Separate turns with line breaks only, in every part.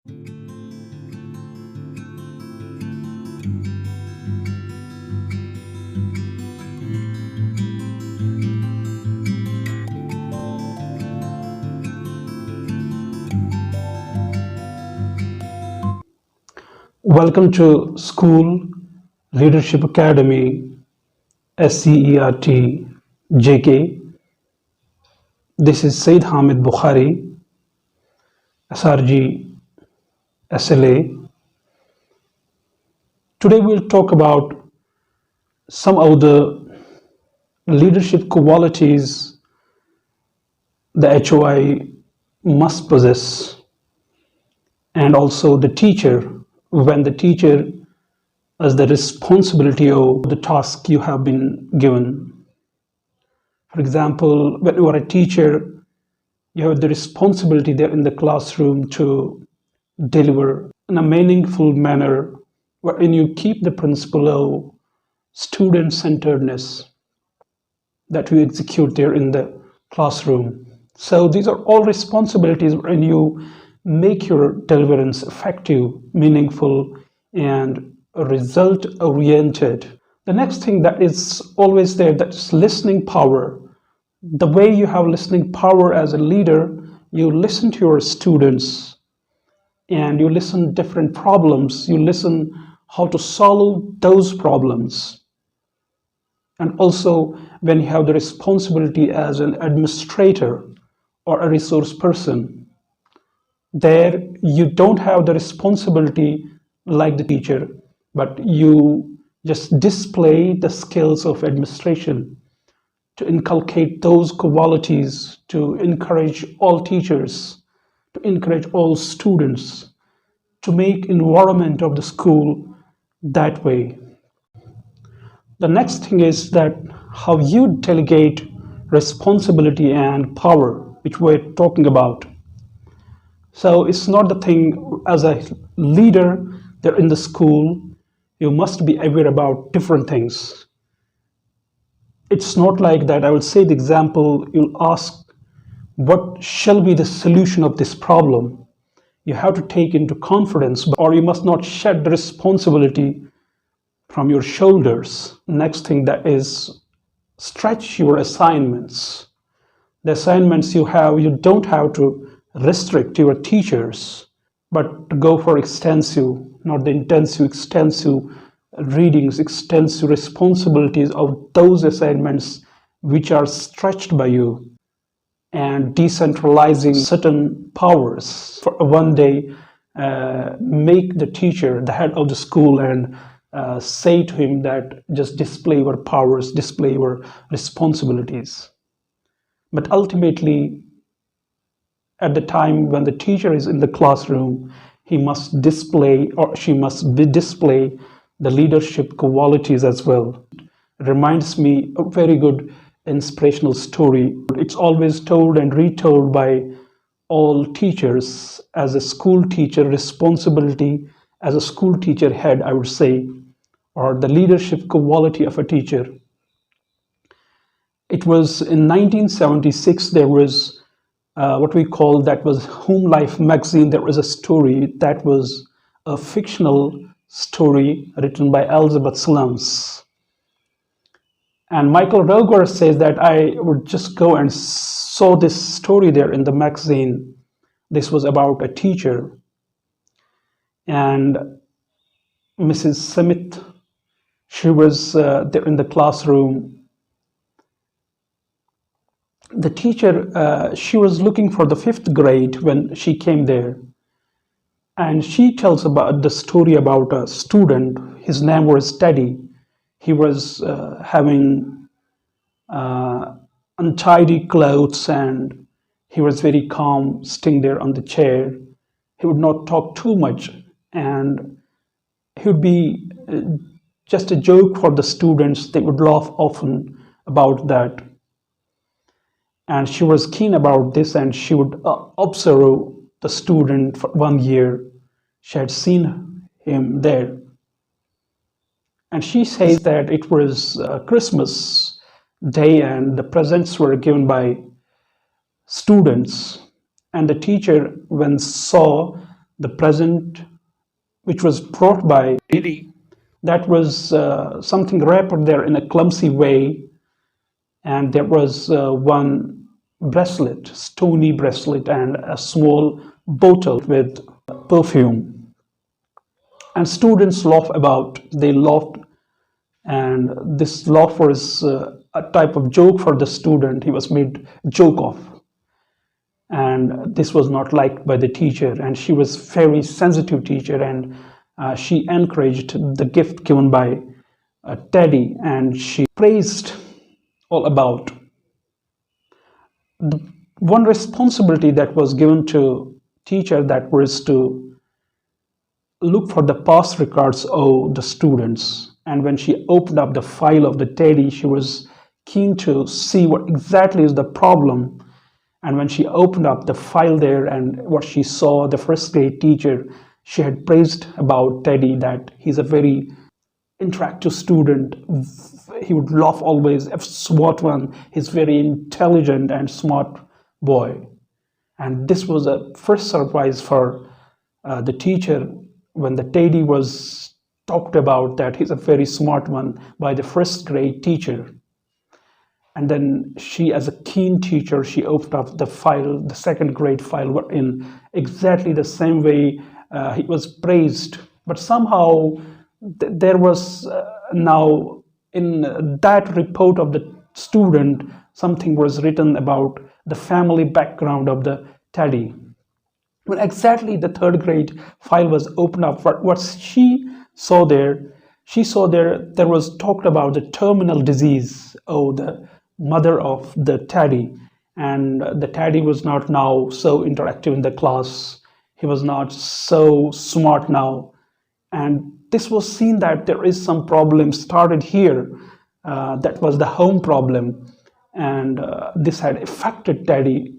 Welcome to School Leadership Academy, SCERT, JK. This is Said Hamid Bukhari, SRG, SLA. Today we'll talk about some of the leadership qualities the HOI must possess, and also the teacher, when the teacher has the responsibility of the task you have been given. For example, when you are a teacher, you have the responsibility there in the classroom to deliver in a meaningful manner, wherein you keep the principle of student-centeredness that you execute there in the classroom. So these are all responsibilities wherein you make your deliverance effective, meaningful, and result-oriented. The next thing that is always there, that's listening power. The way you have listening power as a leader, you listen to your students and you listen different problems. You listen how to solve those problems. And also when you have the responsibility as an administrator or a resource person, there you don't have the responsibility like the teacher, but you just display the skills of administration to inculcate those qualities, to encourage all teachers, to encourage all students, to make environment of the school that way. The next thing is that how you delegate responsibility and power, which we're talking about. So it's not the thing as a leader there in the school, you must be aware about different things. It's not like that. I will say the example, you'll ask, what shall be the solution of this problem? You have to take into confidence, or you must not shed the responsibility from your shoulders. Next thing that is, stretch your assignments. The assignments you have, you don't have to restrict your teachers, but to go for extensive, not the intensive, extensive readings, extensive responsibilities of those assignments which are stretched by you, and decentralizing certain powers for one day, make the teacher the head of the school and say to him that just display your powers, display your responsibilities. But ultimately, at the time when the teacher is in the classroom, he must display, or she must display, the leadership qualities as well. It reminds me of a very good inspirational story. It's always told and retold by all teachers as a school teacher responsibility, as a school teacher head, I would say, or the leadership quality of a teacher. It was in 1976, there was what we call, that was Home Life magazine. There was a story that was a fictional story written by Elizabeth Slums. And Michael Roger says that I would just go and saw this story there in the magazine. This was about a teacher. And Mrs. Smith, she was there in the classroom. The teacher, she was looking for the 5th grade when she came there. And she tells about the story about a student. His name was Teddy. He was having untidy clothes, and he was very calm, sitting there on the chair. He would not talk too much, and he would be just a joke for the students. They would laugh often about that. And she was keen about this, and she would observe the student for 1 year. She had seen him there. And she says that it was Christmas Day, and the presents were given by students. And the teacher, when saw the present, which was brought by Didi, that was something wrapped there in a clumsy way, and there was one bracelet, stony bracelet, and a small bottle with perfume. And students they laughed, and this laugh was a type of joke for the student. He was made joke of. And this was not liked by the teacher, and she was very sensitive teacher, and she encouraged the gift given by Teddy, and she praised all about the one responsibility that was given to teacher, that was to look for the past records of the students. And when she opened up the file of the Teddy, she was keen to see what exactly is the problem. And when she opened up the file there, and what she saw, the first grade teacher, she had praised about Teddy that he's a very interactive student. He would laugh always, a smart one. He's very intelligent and smart boy. And this was a first surprise for the teacher when the Teddy was talked about, that he's a very smart one by the first grade teacher. And then she, as a keen teacher, she opened up the file, the second grade file, in exactly the same way he was praised. But somehow there was now in that report of the student, something was written about the family background of the Teddy. When exactly the third grade file was opened up, what she saw there, there was talked about the terminal disease of the mother of the Teddy, and the Teddy was not now so interactive in the class. He was not so smart now, and this was seen that there is some problem started here. That was the home problem, and this had affected Teddy,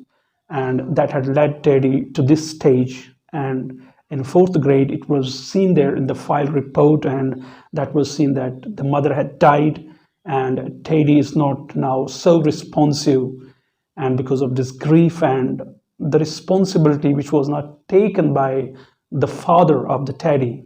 and that had led Teddy to this stage. And in fourth grade, it was seen there in the file report, and that was seen that the mother had died, and Teddy is not now so responsive, and because of this grief and the responsibility which was not taken by the father of the Teddy.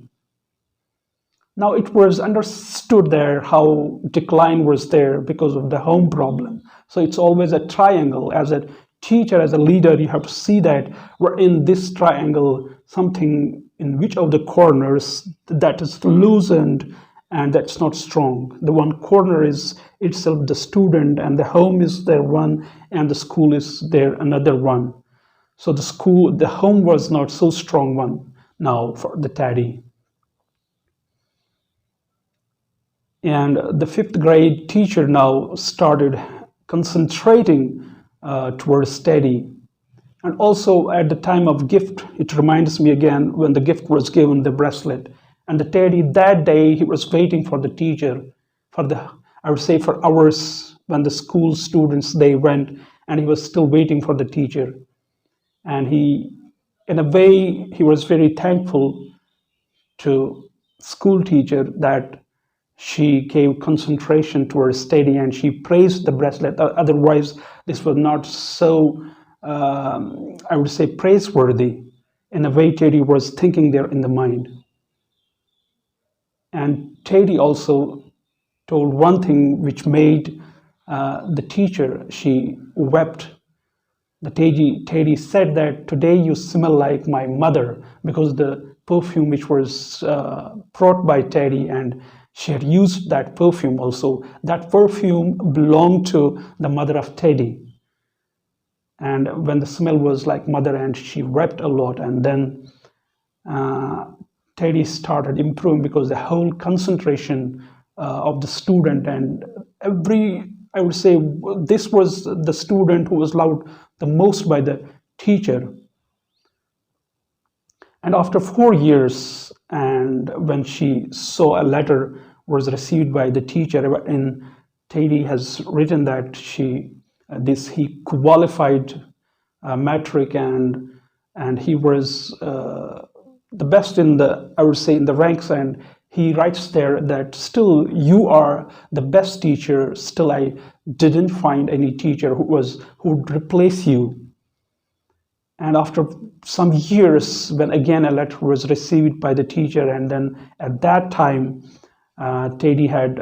Now it was understood there how decline was there because of the home problem. So it's always a triangle. As a teacher, as a leader, you have to see that we're in this triangle, something in which of the corners that is loosened and that's not strong. The one corner is itself the student, and the home is there one, and the school is there another one. So the home was not so strong one now for the Teddy. And the fifth grade teacher now started concentrating towards Teddy. And also at the time of gift, it reminds me again when the gift was given, the bracelet. And the Teddy, that day, he was waiting for the teacher I would say for hours. When the school students, they went, and he was still waiting for the teacher. And in a way, he was very thankful to school teacher that she gave concentration towards Teddy, and she praised the bracelet. Otherwise, this was not so, I would say, praiseworthy. In a way, Teddy was thinking there in the mind. And Teddy also told one thing which made the teacher, she wept. The Teddy said that today you smell like my mother, because the perfume which was brought by Teddy, and she had used that perfume also. That perfume belonged to the mother of Teddy. And when the smell was like mother, and she wept a lot, and then Teddy started improving, because the whole concentration of the student, and I would say this was the student who was loved the most by the teacher. And after 4 years, and when she saw a letter was received by the teacher, and Teddy has written that he qualified metric, and he was the best in the, I would say, in the ranks, and he writes there that still you are the best teacher. Still, I didn't find any teacher who would replace you. And after some years, when again a letter was received by the teacher, and then at that time, Teddy had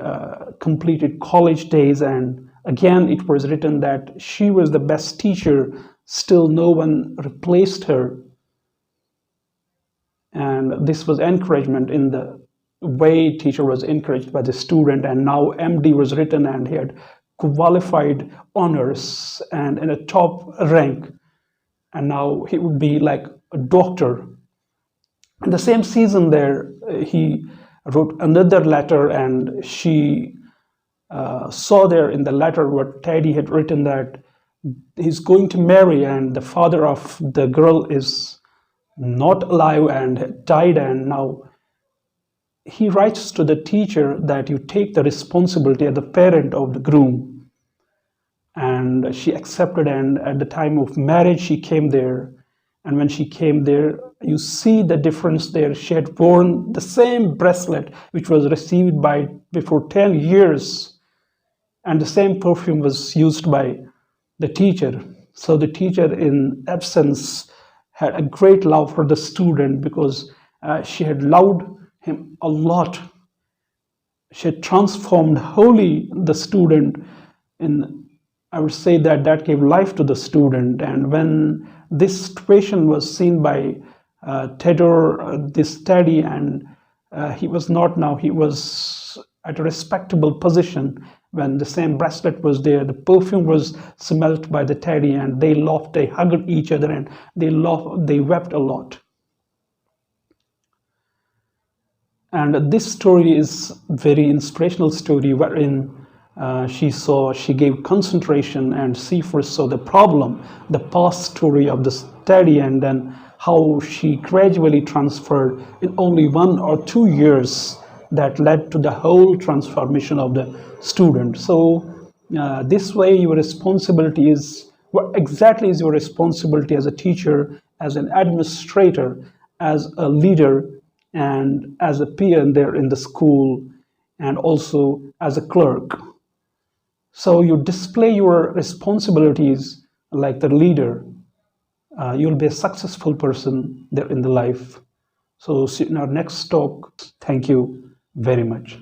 completed college days, and again it was written that she was the best teacher, still no one replaced her. And this was encouragement in the way teacher was encouraged by the student, and now MD was written and he had qualified honors and in a top rank, and now he would be like a doctor. In the same season there, he wrote another letter, and she saw there in the letter what Teddy had written, that he's going to marry and the father of the girl is not alive and died, and now he writes to the teacher that you take the responsibility as the parent of the groom. And she accepted, and at the time of marriage she came there, and when she came there, you see the difference there. She had worn the same bracelet which was received by before 10 years, and the same perfume was used by the teacher. So the teacher in absence had a great love for the student, because she had loved him a lot. She had transformed wholly the student in, I would say that that gave life to the student. And when this situation was seen by this Teddy, and he was not now, he was at a respectable position. When the same bracelet was there, the perfume was smelt by the Teddy, and they laughed, they hugged each other, and they wept a lot. And this story is very inspirational story, wherein she gave concentration, and she first saw the problem, the past story of the Teddy, and then how she gradually transferred in only 1 or 2 years, that led to the whole transformation of the student. So this way your responsibility is, what exactly is your responsibility as a teacher, as an administrator, as a leader, and as a peer there in the school, and also as a clerk. So you display your responsibilities like the leader, you'll be a successful person there in the life. So see you in our next talk. Thank you very much.